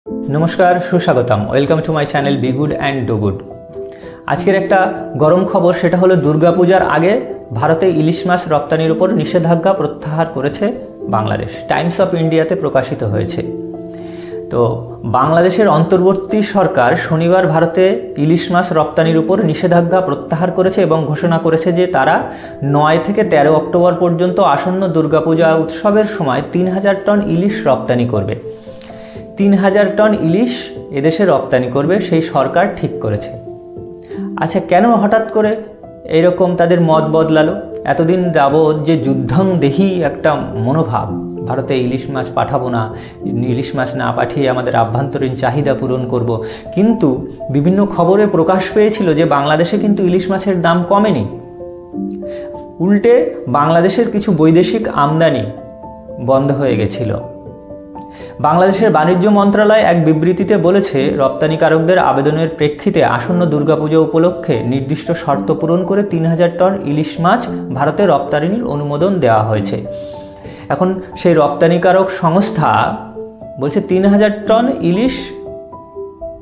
नमस्कार सुस्वागतम welcome to my channel be good and do good. आजकेर एक गरम खबर सेटा हलो दुर्गा पूजार आगे भारते इलिश माछ रप्तानिर उपर निषेधाज्ञा प्रत्याहार करेছে बांग्लादेश। टाइम्स अफ इंडियाते प्रकाशित हয়েছে। तो बांग्लादेशेर अंतर्वर्ती सरकार शनिवार भारते इलिश माछ रप्तानिर उपर निषेधाज्ञा प्रत्याहार करेছে এবং घोषणा करेছে যে তারা 9 থেকে 13 অক্টোবর পর্যন্ত আসন্ন দুর্গাপূজা উৎসবের সময় 3000 টন ইলিশ রপ্তানি করবে। 3000 টন ইলিশ এদেশে রপ্তানি করবে সেই সরকার ঠিক করেছে। আচ্ছা, কেন হঠাৎ করে এরকম তাদের মত বদলালো? এতদিন যাবৎ যে যুদ্ধং দেহি একটা মনোভাব, ভারতে ইলিশ মাছ পাঠাবো না, ইলিশ মাছ না পাঠিয়ে আমাদের আভ্যন্তরীণ চাহিদা পূরণ করব, কিন্তু বিভিন্ন খবরে প্রকাশ পেয়েছিল যে বাংলাদেশে কিন্তু ইলিশ মাছের দাম কমেনি, উল্টে বাংলাদেশের কিছু বৈদেশিক আমদানি বন্ধ হয়ে গেছিল। বাংলাদেশের বাণিজ্য মন্ত্রণালয় এক বিবৃতিতে বলেছে, রপ্তানিকারকদের আবেদনের প্রেক্ষিতে আসন্ন দুর্গাপূজা উপলক্ষে নির্দিষ্ট শর্ত পূরণ করে 3000 টন ইলিশ মাছ ভারতে রপ্তানির অনুমোদন দেওয়া হয়েছে। এখন সেই রপ্তানিকারক সংস্থা বলছে 3000 টন ইলিশ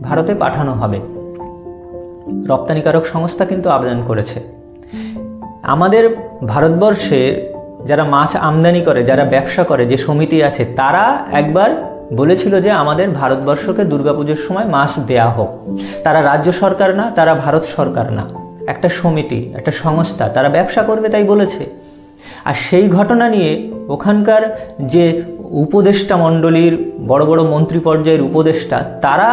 ভারতে পাঠানো হবে। রপ্তানিকারক সংস্থা কিন্তু আবেদন করেছে। আমাদের ভারতবর্ষের যারা মাছ আমদানি করে, যারা ব্যবসা করে, যে সমিতি আছে, তারা একবার বলেছিল যে আমাদের ভারতবর্ষকে দুর্গাপুজোর সময় মাছ দেয়া হোক। তারা রাজ্য সরকার না, তারা ভারত সরকার না, একটা সমিতি, একটা সংস্থা, তারা ব্যবসা করবে তাই বলেছে। আর সেই ঘটনা নিয়ে ওখানকার যে উপদেষ্টা মণ্ডলীর বড় বড় মন্ত্রী পর্যায়ের উপদেষ্টা, তারা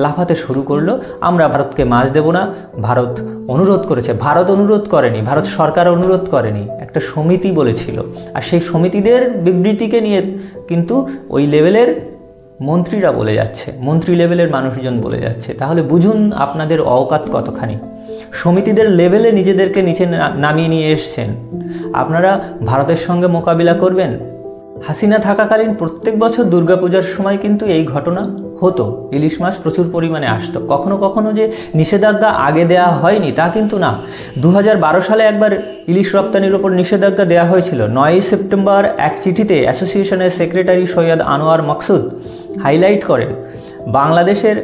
লাফাতে শুরু করলো, আমরা ভারতকে মাছ দেব না। ভারত অনুরোধ করেছে, ভারত অনুরোধ করেনি, ভারত সরকার অনুরোধ করেনি, একটা সমিতি বলেছিল। আর সেই সমিতিদের বিবৃতিকে নিয়ে কিন্তু ওই লেভেলের মন্ত্রীরা বলে যাচ্ছে, মন্ত্রী লেভেলের মানুষজন বলে যাচ্ছে। তাহলে বুঝুন আপনাদের অওকাত কতখানি। সমিতিদের লেভেলে নিজেদেরকে নিচে নামিয়ে নিয়ে এসছেন। আপনারা ভারতের সঙ্গে মোকাবিলা করবেন? হাসিনা থাকাকালীন প্রত্যেক বছর দুর্গাপূজার সময় কিন্তু এই ঘটনা হতো, ইলিশ মাছ প্রচুর পরিমাণে আসতো। কখনো কখনো যে নিষেধাজ্ঞা আগে দেয়া হয়নি তা কিন্তু না। 2012 সালে একবার ইলিশ রপ্তানির ওপর নিষেধাজ্ঞা দেওয়া হয়েছিল। 9 সেপ্টেম্বর এক চিঠিতে অ্যাসোসিয়েশনের সেক্রেটারি সৈয়দ আনোয়ার মকসুদ হাইলাইট করেন, বাংলাদেশের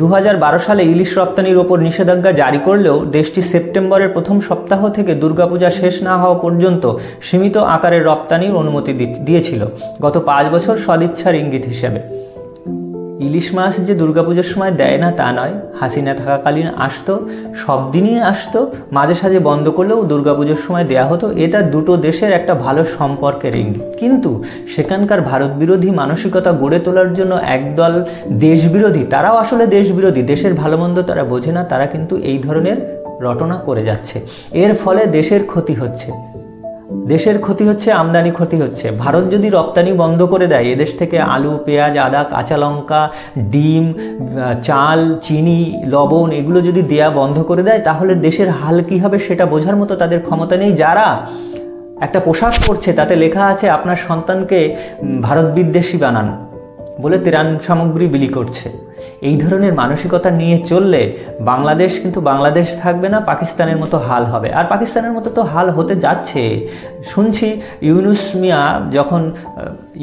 2012 সালে ইলিশ রপ্তানির ওপর নিষেধাজ্ঞা জারি করলেও দেশটি সেপ্টেম্বরের প্রথম সপ্তাহ থেকে দুর্গাপূজা শেষ না হওয়া পর্যন্ত সীমিত আকারের রপ্তানির অনুমতি দিয়েছিল, গত 5 বছর সদিচ্ছার ইঙ্গিত হিসেবে। ইলিশ মাছ যে দুর্গাপূজার সময় দেয় না তা নয়, হাসিনা থাকাকালীন আসতো, সব দিনই আসতো, মাঝে সাঝে বন্ধ করলেও দুর্গাপূজার সময় দেয়া হতো। এটা দুটো দেশের একটা ভালো সম্পর্কের ইঙ্গিত। কিন্তু সেখানকার ভারত বিরোধী মানসিকতা গড়ে তোলার জন্য একদল দেশবিরোধী, তারাও আসলে দেশবিরোধী, দেশের ভালো মন্দ তারা বোঝে না, তারা কিন্তু এই ধরনের রটনা করে যাচ্ছে। এর ফলে দেশের ক্ষতি হচ্ছে, দেশের ক্ষতি হচ্ছে, আমদানি ক্ষতি হচ্ছে। ভারত যদি রপ্তানি বন্ধ করে দেয়, এদেশ থেকে আলু, পেঁয়াজ, আদা, কাঁচা লঙ্কা, ডিম, চাল, চিনি, লবণ এগুলো যদি দেয়া বন্ধ করে দেয়, তাহলে দেশের হাল কী হবে সেটা বোঝার মতো তাদের ক্ষমতা নেই। যারা একটা পোশাক পরছে তাতে লেখা আছে আপনার সন্তানকে ভারত বিদ্বেষী বানান বলে ত্রাণ সামগ্রী বিলি করছে, এই ধরনের মানসিকতা নিয়ে চললে বাংলাদেশ কিন্তু বাংলাদেশ থাকবে না, পাকিস্তানের মতো হাল হবে। আর পাকিস্তানের মতো তো হাল হতে যাচ্ছে। শুনছি ইউনুস মিয়া যখন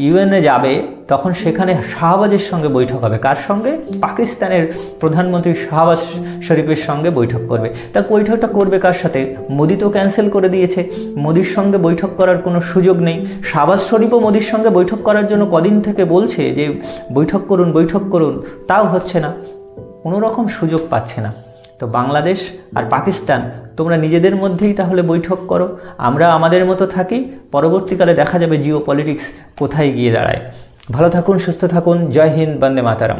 ইউএনএ যাবে তখন সেখানে শাহবাজের সঙ্গে বৈঠক হবে। কার সঙ্গে? পাকিস্তানের প্রধানমন্ত্রী শাহবাজ শরীফের সঙ্গে বৈঠক করবে। তা বৈঠকটা করবে কার সাথে? মোদি তো ক্যান্সেল করে দিয়েছে, মোদির সঙ্গে বৈঠক করার কোনো সুযোগ নেই। শাহবাজ শরীফও মোদির সঙ্গে বৈঠক করার জন্য কদিন থেকে বলছে যে বৈঠক করুন, বৈঠক করুন, তাও হচ্ছে না, কোনো রকম সুযোগ পাচ্ছে না। তো বাংলাদেশ আর পাকিস্তান, তোমরা নিজেদের মধ্যেই তাহলে বৈঠক করো, আমরা আমাদের মতো থাকি, পরবর্তীকালে দেখা যাবে জিও পলিটিক্স কোথায় গিয়ে দাঁড়ায়। ভালো থাকুন, সুস্থ থাকুন, জয় হিন্দ, বন্দে মাতারাম।